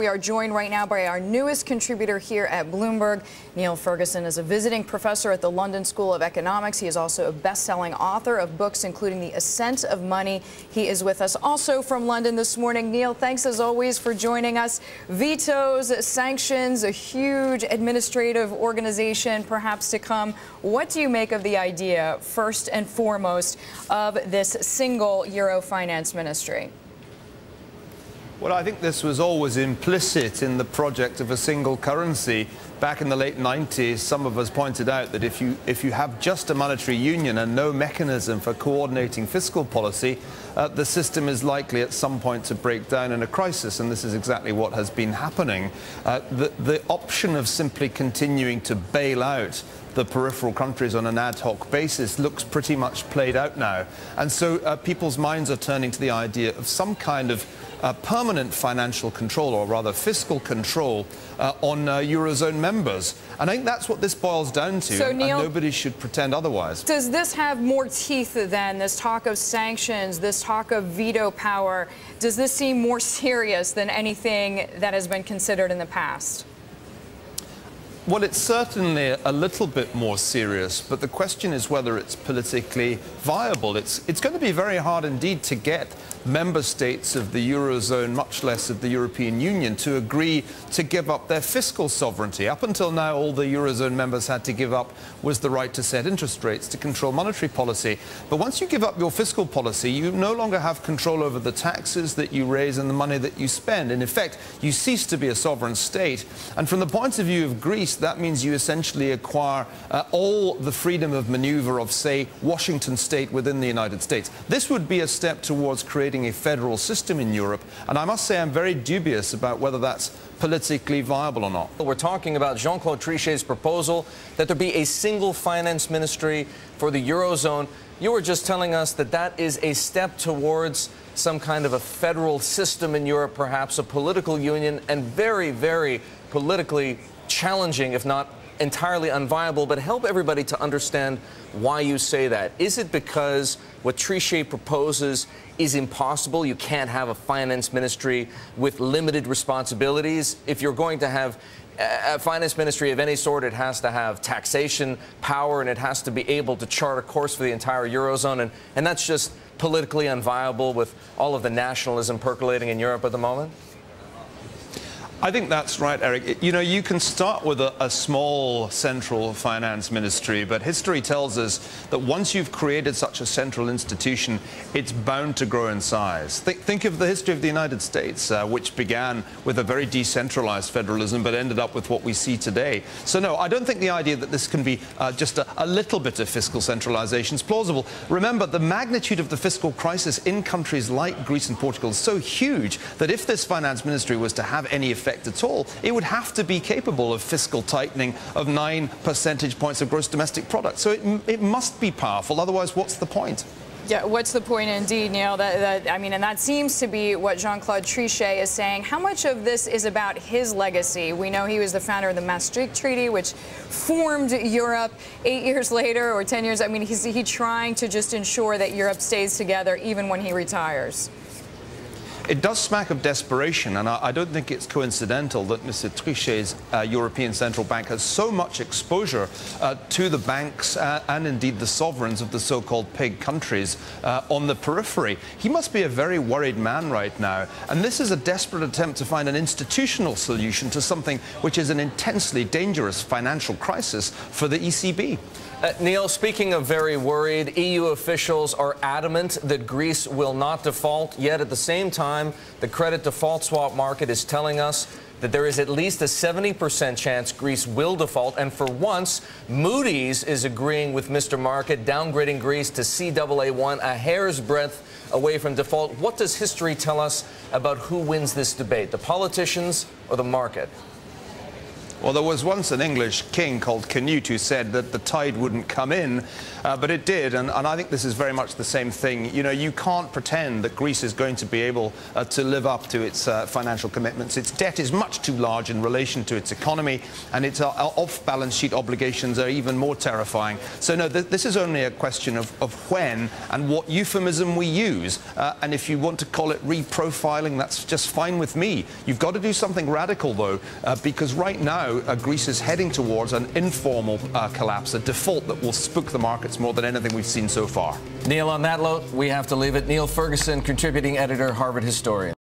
We are joined right now by our newest contributor here at Bloomberg. Niall Ferguson is a visiting professor at the London School of Economics. He is also a best-selling author of books including The Ascent of Money. He is with us also from London this morning. Niall, thanks as always for joining us. Vetoes, sanctions, a huge administrative organization perhaps to come. What do you make of the idea, first and foremost, of this single Euro finance ministry? Well, I think this was always implicit in the project of a single currency. Back in the late 90s, some of us pointed out that if you have just a monetary union and no mechanism for coordinating fiscal policy, the system is likely at some point to break down in a crisis, and this is exactly what has been happening. The option of simply continuing to bail out the peripheral countries on an ad hoc basis looks pretty much played out now. And so people's minds are turning to the idea of some kind of permanent financial control, or rather fiscal control, on Eurozone members. And I think that's what this boils down to, so, Niall, and nobody should pretend otherwise. Does this have more teeth than this talk of sanctions, this talk of veto power? Does this seem more serious than anything that has been considered in the past? Well, it's certainly a little bit more serious, but the question is whether it's politically viable. It's going to be very hard indeed to get member states of the Eurozone, much less of the European Union, to agree to give up their fiscal sovereignty. Up until now, all the Eurozone members had to give up was the right to set interest rates, to control monetary policy. But once you give up your fiscal policy, you no longer have control over the taxes that you raise and the money that you spend. In effect, you cease to be a sovereign state. And from the point of view of Greece, that means you essentially acquire all the freedom of maneuver of, say, Washington state within the United States. This would be a step towards creating a federal system in Europe, and I must say I'm very dubious about whether that's politically viable or not. We're talking about Jean-Claude Trichet's proposal that there be a single finance ministry for the Eurozone. You were just telling us that that is a step towards some kind of a federal system in Europe, perhaps a political union, and very, very politically challenging, if not entirely unviable. But help everybody to understand why you say that. Is it because what Trichet proposes is impossible? You can't have a finance ministry with limited responsibilities. If you're going to have a finance ministry of any sort, it has to have taxation power, and it has to be able to chart a course for the entire Eurozone. And that's just politically unviable with all of the nationalism percolating in Europe at the moment? I think that's right, Erik. You know, you can start with a small central finance ministry, but history tells us that once you've created such a central institution, it's bound to grow in size. Think of the history of the United States, which began with a very decentralized federalism, but ended up with what we see today. So no, I don't think the idea that this can be just a little bit of fiscal centralization is plausible. Remember, the magnitude of the fiscal crisis in countries like Greece and Portugal is so huge that if this finance ministry was to have any effect at all, it would have to be capable of fiscal tightening of 9 percentage points of gross domestic product. So it must be powerful. Otherwise, what's the point? Yeah, what's the point indeed, Niall? I mean, and that seems to be what Jean-Claude Trichet is saying. How much of this is about his legacy? We know he was the founder of the Maastricht Treaty, which formed Europe 8 years later, or 10 years. I mean, he's trying to just ensure that Europe stays together even when he retires. It does smack of desperation, and I don't think it's coincidental that Mr. Trichet's European Central Bank has so much exposure to the banks and indeed the sovereigns of the so-called pig countries on the periphery. He must be a very worried man right now, and this is a desperate attempt to find an institutional solution to something which is an intensely dangerous financial crisis for the ECB. Niall, speaking of very worried, EU officials are adamant that Greece will not default, yet at the same time, the credit default swap market is telling us that there is at least a 70% chance Greece will default. And for once, Moody's is agreeing with Mr. Market, downgrading Greece to Caa1, a hair's breadth away from default. What does history tell us about who wins this debate, the politicians or the market? Well, there was once an English king called Canute who said that the tide wouldn't come in, but it did, and I think this is very much the same thing. You know, you can't pretend that Greece is going to be able to live up to its financial commitments. Its debt is much too large in relation to its economy, and its off-balance sheet obligations are even more terrifying. So no, this is only a question of when and what euphemism we use, and if you want to call it reprofiling, that's just fine with me. You've got to do something radical, though, because right now Greece is heading towards an informal collapse, a default that will spook the markets more than anything we've seen so far. Neil, on that note, we have to leave it. Niall Ferguson, contributing editor, Harvard historian.